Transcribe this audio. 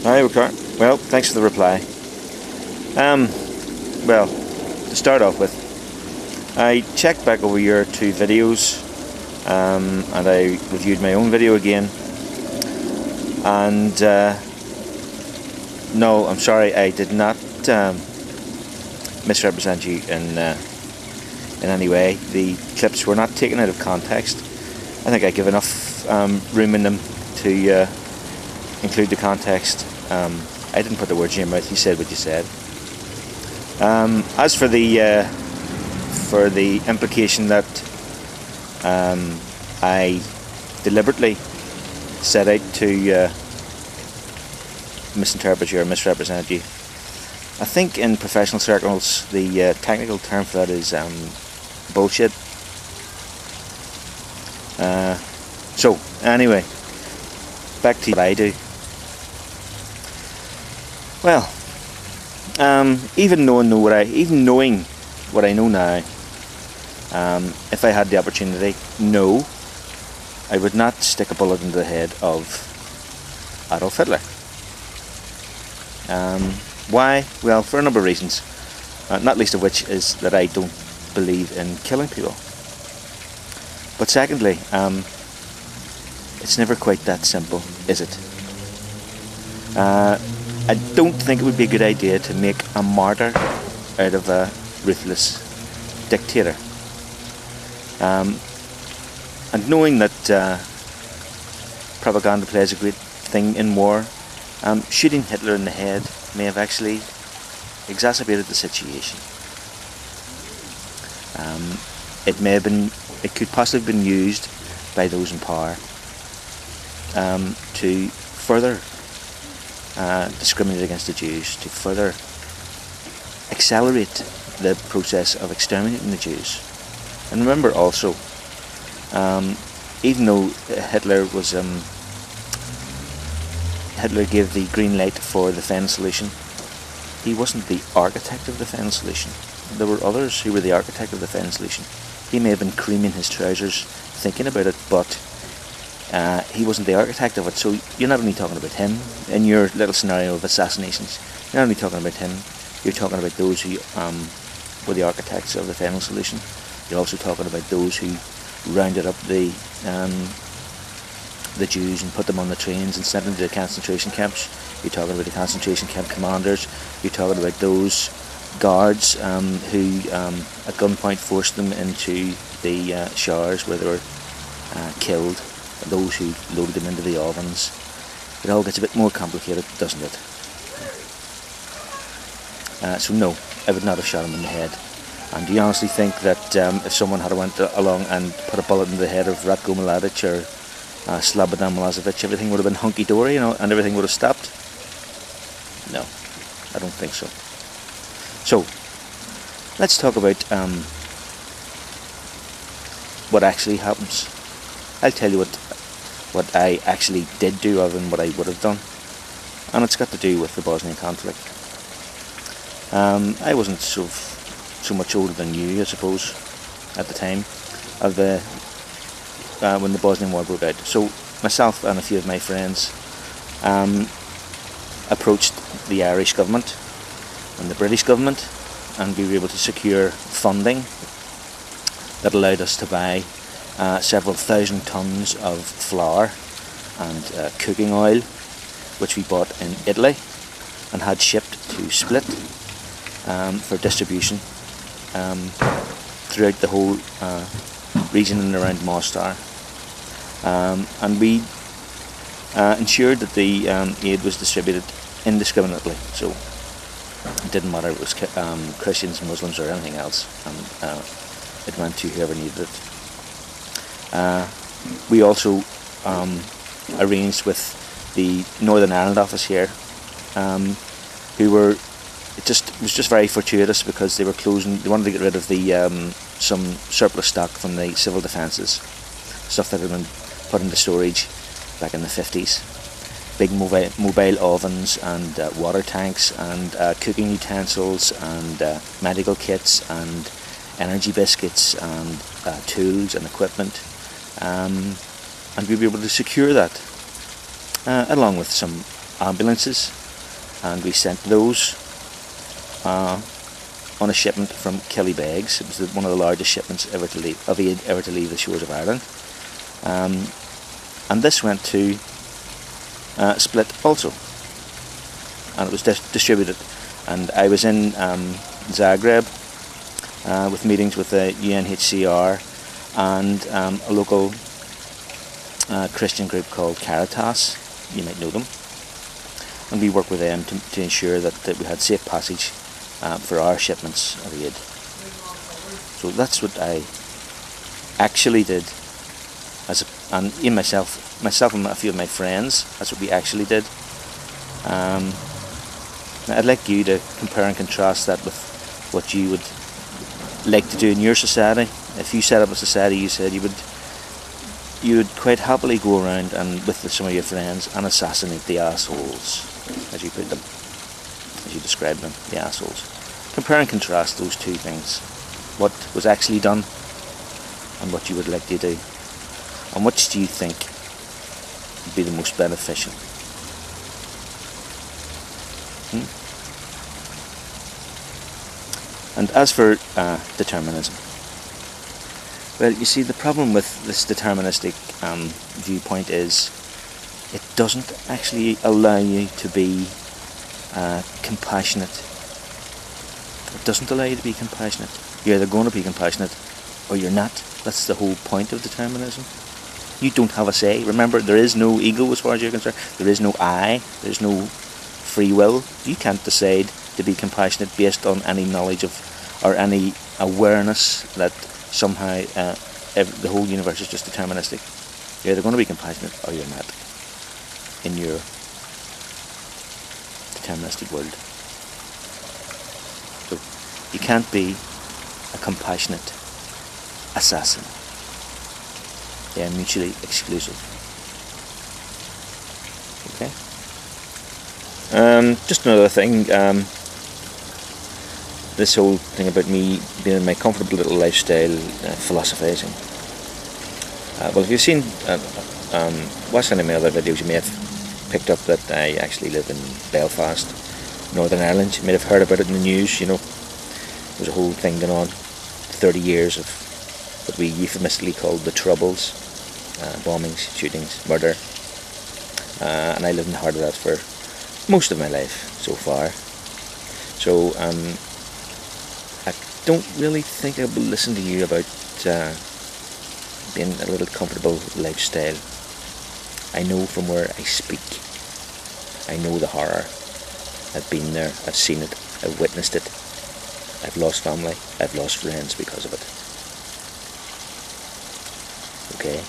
Hi, okay. Well, thanks for the reply. Well, to start off with, I checked back over your two videos, and I reviewed my own video again. And no, I'm sorry, I did not misrepresent you in any way. The clips were not taken out of context. I think I give enough room in them to include the context. I didn't put the words in your mouth. You said what you said. As for the implication that I deliberately set out to misinterpret you or misrepresent you, I think in professional circles the technical term for that is bullshit. So anyway, back to what I do. Well, even knowing what I know now, if I had the opportunity, no, I would not stick a bullet into the head of Adolf Hitler. Why? Well, for a number of reasons, not least of which is that I don't believe in killing people. But secondly, it's never quite that simple, is it? I don't think it would be a good idea to make a martyr out of a ruthless dictator. And knowing that propaganda plays a great thing in war, shooting Hitler in the head may have actually exacerbated the situation. It could possibly have been used by those in power to further discriminate against the Jews, to further accelerate the process of exterminating the Jews. And remember also, even though Hitler gave the green light for the Fen solution, he wasn't the architect of the Fen solution. There were others who were the architect of the Fen solution. He may have been creaming his trousers thinking about it, but he wasn't the architect of it. So you're not only talking about him in your little scenario of assassinations, you're not only talking about him, you're talking about those who were the architects of the Fen solution. You're also talking about those who rounded up the Jews and put them on the trains and sent them to the concentration camps. You're talking about the concentration camp commanders. You're talking about those guards who at gunpoint forced them into the showers where they were killed. Those who loaded them into the ovens. It all gets a bit more complicated, doesn't it? So no, I would not have shot him in the head. And do you honestly think that if someone had went along and put a bullet in the head of Ratko Mladic or Slobodan Milosevic, everything would have been hunky-dory, and everything would have stopped? No, I don't think so. So, let's talk about what actually happens. I'll tell you what I actually did do rather than what I would have done. And it's got to do with the Bosnian conflict. I wasn't so much older than you, I suppose, at the time of when the Bosnian War broke out. So myself and a few of my friends approached the Irish government and the British government, and we were able to secure funding that allowed us to buy several thousand tons of flour and cooking oil, which we bought in Italy and had shipped to Split for distribution throughout the whole region and around Mostar. And we ensured that the aid was distributed indiscriminately, so it didn't matter if it was Christians, Muslims or anything else, and it went to whoever needed it. We also arranged with the Northern Ireland office here, who were, it was just very fortuitous because they were closing, they wanted to get rid of the some surplus stock from the civil defences, stuff that had been put into storage back in the 50s. Big mobile ovens and water tanks and cooking utensils and medical kits and energy biscuits and tools and equipment, and we were able to secure that, along with some ambulances, and we sent those on a shipment from Killybegs. It was one of the largest shipments of aid ever to leave the shores of Ireland. And this went to Split also, and it was distributed. And I was in Zagreb with meetings with the UNHCR and a local Christian group called Caritas. You might know them. And we worked with them to ensure that we had safe passage for our shipments of aid. So that's what I actually did, and in myself and a few of my friends, that's what we actually did. I'd like you to compare and contrast that with what you would like to do in your society. If you set up a society, you said you would quite happily go around and with some of your friends and assassinate the assholes, as you put them, as you described them, the assholes. Compare and contrast those two things. What was actually done and what you would like to do. And which do you think would be the most beneficial? And as for determinism, well, you see, the problem with this deterministic viewpoint is it doesn't actually allow you to be compassionate. It doesn't allow you to be compassionate. You're either going to be compassionate or you're not. That's the whole point of determinism. You don't have a say. Remember, there is no ego as far as you're concerned. There is no I. There's no free will. You can't decide to be compassionate based on any knowledge of or any awareness that somehow the whole universe is just deterministic. You're either going to be compassionate or you're not in your deterministic world. So you can't be a compassionate assassin. They are mutually exclusive. Okay. Just another thing. This whole thing about me being in my comfortable little lifestyle, philosophizing. Well, if you've seen, watched any of my other videos, you may have picked up that I actually live in Belfast, Northern Ireland. You may have heard about it in the news. You know, there's a whole thing going on. 30 years of what we euphemistically call the Troubles, bombings, shootings, murder, and I live in the heart of that for most of my life so far. So I don't really think I will listen to you about being a little comfortable lifestyle. I know from where I speak. I know the horror. I've been there, I've seen it, I've witnessed it. I've lost family, I've lost friends because of it. Okay?